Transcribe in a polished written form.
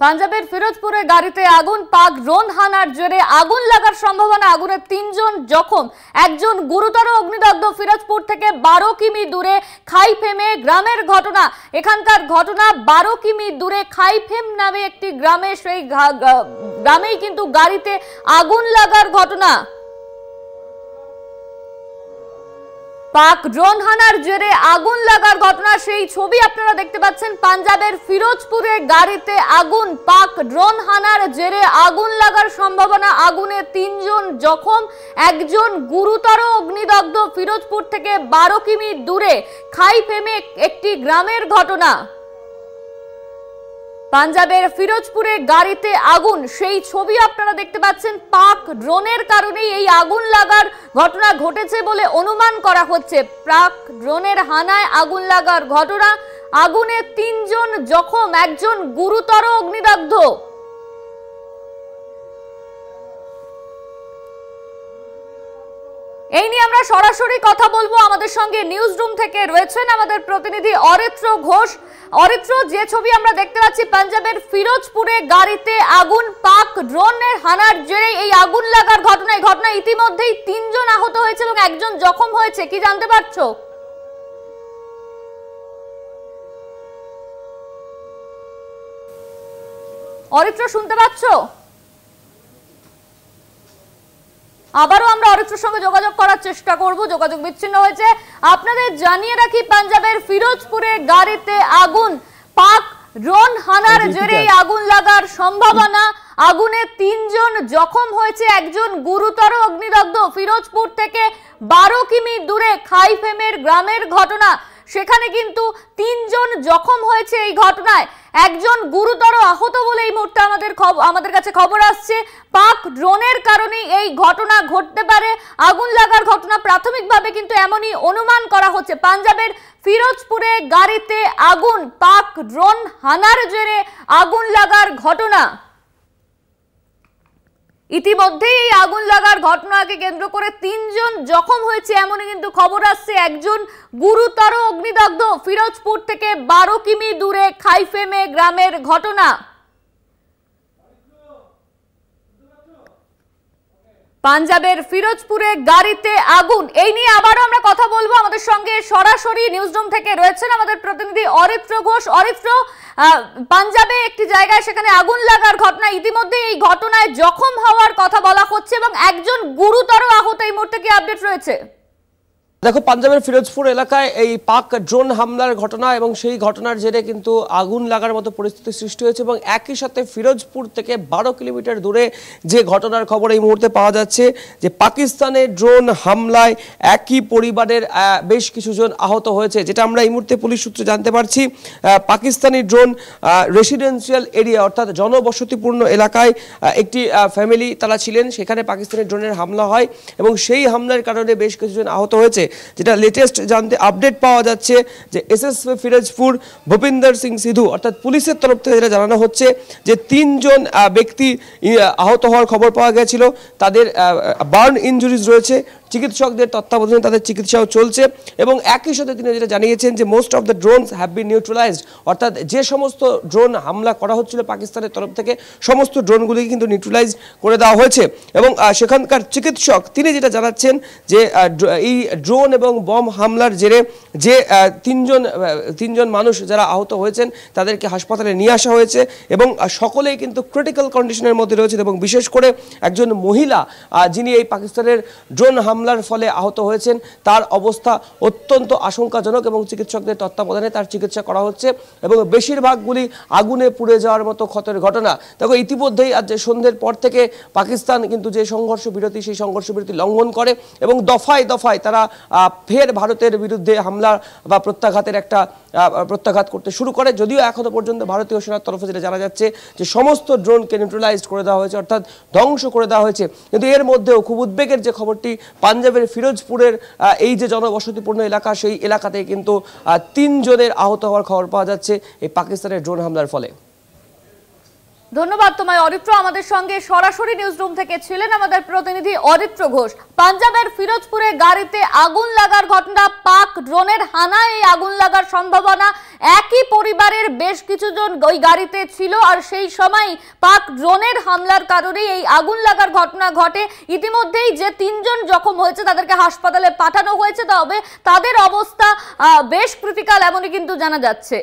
পাঞ্জাবের ফিরোজপুরে গাড়িতে আগুন, পাক ড্রোন হানার জেরে আগুন লাগার সম্ভাবনা, আগুনে ৩ জন জখম, একজন গুরুতর অগ্নিদগ্ধ। ফিরোজপুর থেকে ১২ কিমি দূরে খাইফেমে গ্রামের ঘটনা। এখানকার ঘটনা ১২ কিমি দূরে খাইফেম নামে একটি গ্রামে, সেই গ্রামেই কিন্তু গাড়িতে আগুন লাগার ঘটনা। পাক ড্রোন হানার জেরে আগুন লাগার ঘটনা, সেই ছবি আপনারা দেখতে পাচ্ছেন। পাঞ্জাবের ফিরোজপুরে গাড়িতে আগুন, পাক ড্রোন হানার জেরে আগুন লাগার সম্ভাবনা, আগুনে ৩ জন জখম, একজন গুরুতর অগ্নিদগ্ধ। ফিরোজপুর থেকে ১২ কিমি দূরে খাইফেমে একটি গ্রামের ঘটনা। পাঞ্জাবের ফিরোজপুরে গাড়িতে আগুন, সেই ছবি আপনারা দেখতে পাচ্ছেন। পাক ড্রোনের কারণেই এই আগুন লাগার ঘটনা ঘটেছে বলে অনুমান করা হচ্ছে। পাক ড্রোনের হানায় আগুন লাগার ঘটনা, আগুনে ৩ জন জখম, একজন গুরুতর অগ্নিদগ্ধ। এই নিয়ে আমরা সরাসরি কথা বলবো। আমাদের সঙ্গে নিউজ রুম থেকে রয়েছেন আমাদের প্রতিনিধি অরিত্র ঘোষ। অরিত্র, যে ছবি আমরা দেখতে পাচ্ছি পাঞ্জাবের ফিরোজপুরে গাড়িতে আগুন, পাক ড্রোনের হানার জেরে এই আগুন লাগার ঘটনা, এই ঘটনা ইতিমধ্যেই ৩ জন আহত হয়েছে এবং একজন জখম হয়েছে, কি জানতে পারছো? অরিত্র, শুনতে পাচ্ছ? আবারও আমরা অরিত্রের সঙ্গে যোগাযোগ করার চেষ্টা করব, যোগাযোগ বিচ্ছিন্ন হয়েছে। আপনাদের জানিয়ে রাখি, পাঞ্জাবের ফিরোজপুরে গাড়িতে আগুন, পাক ড্রোন হানার জেরে আগুন লাগার সম্ভাবনা, আগুনে ৩ জন জখম হয়েছে, একজন গুরুতর অগ্নিদগ্ধ। ফিরোজপুর থেকে ১২ কিমি দূরে খাইফেমের গ্রামের ঘটনা, সেখানে কিন্তু ৩ জন জখম হয়েছে এই ঘটনায়, একজন গুরুতর আহত বলে এই মুহূর্তে আমাদের কাছে খবর আসছে। পাক ড্রোনের কারণে এই ঘটনা ঘটতে পারে, আগুন লাগার ঘটনা প্রাথমিকভাবে কিন্তু এমনই অনুমান করা হচ্ছে। পাঞ্জাবের ফিরোজপুরে গাড়িতে আগুন, পাক ড্রোন হানার জেরে আগুন লাগার ঘটনা। ইতিমধ্যেই এই আগুন লাগার ঘটনাকে কেন্দ্র করে ৩ জন জখম হয়েছে এমনই কিন্তু খবর আসছে, একজন গুরুতর অগ্নিদগ্ধ। ফিরোজপুর থেকে ১২ কিমি দূরে খাইফেমে গ্রামের ঘটনা। পাঞ্জাবের ফিরোজপুরে গাড়িতে আগুন, এই নিয়ে আবারও আমরা কথা বলবো। আমাদের সঙ্গে সরাসরি নিউজরুম থেকে রয়েছেন আমাদের প্রতিনিধি অরিত্র ঘোষ। অরিত্র, পাঞ্জাবে একটি জায়গায় সেখানে আগুন লাগার ঘটনা, ইতিমধ্যে এই ঘটনায় জখম হওয়ার কথা বলা হচ্ছে এবং একজন গুরুতর আহত, এই মুহূর্তে কি আপডেট রয়েছে? দেখো, পাঞ্জাবের ফিরোজপুর এলাকায় এই পাক ড্রোন হামলার ঘটনা এবং সেই ঘটনার জেরে কিন্তু আগুন লাগার মতো পরিস্থিতি সৃষ্টি হয়েছে এবং একই সাথে ফিরোজপুর থেকে ১২ কিলোমিটার দূরে যে ঘটনার খবর এই মুহূর্তে পাওয়া যাচ্ছে, যে পাকিস্তানের ড্রোন হামলায় একই পরিবারের বেশ কিছুজন আহত হয়েছে, যেটা আমরা এই মুহূর্তে পুলিশ সূত্রে জানতে পারছি। পাকিস্তানি ড্রোন রেসিডেন্সিয়াল এরিয়া, অর্থাৎ জনবসতিপূর্ণ এলাকায় একটি ফ্যামিলি তারা ছিলেন, সেখানে পাকিস্তানি ড্রোনের হামলা হয় এবং সেই হামলার কারণে বেশ কিছুজন আহত হয়েছে। যেটা লেটেস্ট জানতে আপডেট পাওয়া যাচ্ছে যে এসএসপি ফিরোজপুর ভূপিন্দর সিং সিধু, অর্থাৎ পুলিশের তরফ থেকে যেটা জানানো হচ্ছে যে ৩ জন ব্যক্তি আহত হওয়ার খবর পাওয়া গেছিল, তাদের বার্ন ইনজুরিজ রয়েছে, চিকিৎসকদের তত্ত্বাবধানে তাদের চিকিৎসাও চলছে এবং একই সাথে তিনি যেটা জানিয়েছেন যে most of the drones have been neutralised, অর্থাৎ যে সমস্ত ড্রোন হামলা করা হচ্ছিল পাকিস্তানের তরফ থেকে, সমস্ত ড্রোনগুলিকে কিন্তু নিউট্রালাইজ করে দেওয়া হয়েছে। এবং সেখানকার চিকিৎসক তিনি যেটা জানাচ্ছেন যে এই ড্রোন এবং বম হামলার জেরে যে ৩ জন মানুষ যারা আহত হয়েছেন তাদেরকে হাসপাতালে নিয়ে আসা হয়েছে এবং সকলেই কিন্তু ক্রিটিক্যাল কন্ডিশনের মধ্যে রয়েছেন এবং বিশেষ করে একজন মহিলা যিনি এই পাকিস্তানের ড্রোন হামলার ফলে আহত হয়েছেন, তার অবস্থা অত্যন্ত আশঙ্কাজনক এবং চিকিৎসকদের তত্ত্বাবধানে তার চিকিৎসা করা হচ্ছে এবং বেশিরভাগগুলি আগুনে পুড়ে যাওয়ার মতো ক্ষতের ঘটনা। দেখো, ইতিমধ্যেই আজ সন্ধ্যের পর থেকে পাকিস্তান কিন্তু যে সংঘর্ষ বিরতি, সেই সংঘর্ষ বিরতি লঙ্ঘন করে এবং দফায় দফায় তারা ফের ভারতের বিরুদ্ধে হামলা বা প্রত্যাঘাত করতে শুরু করে। যদিও এখনো পর্যন্ত ভারতীয় সেনার তরফে যেটা জানা যাচ্ছে যে সমস্ত ড্রোনকে নিউট্রালাইজ করে দেওয়া হয়েছে, অর্থাৎ ধ্বংস করে দেওয়া হয়েছে। কিন্তু এর মধ্যেও খুব উদ্বেগের যে খবরটি, পাঞ্জাবের ফিরোজপুরের এই যে জনবসতিপূর্ণ এলাকা, সেই এলাকাতে কিন্তু ৩ জনের আহত হওয়ার খবর পাওয়া যাচ্ছে এই পাকিস্তানের ড্রোন হামলার ফলে। ধন্যবাদ তোমায় অরিত্র। আমাদের সঙ্গে সরাসরি নিউজ রুম থেকে ছিলেন আমাদের প্রতিনিধি অরিত্র ঘোষ। পাঞ্জাবের ফিরোজপুরে গাড়িতে আগুন লাগার ঘটনা, পাক ড্রোনের হানায় এই আগুন লাগার সম্ভাবনা। একই পরিবারের বেশ কিছু জন ওই গাড়িতে ছিল, আর সেই সময় পাক ড্রোনের হামলার কারণে এই আগুন লাগার ঘটনা ঘটে। ইতিমধ্যেই যে 3 জন জখম হয়েছে তাদেরকে হাসপাতালে পাঠানো হয়েছে, তবে তাদের অবস্থা বেশ ক্রিটিক্যাল এমনই কিন্তু জানা যাচ্ছে।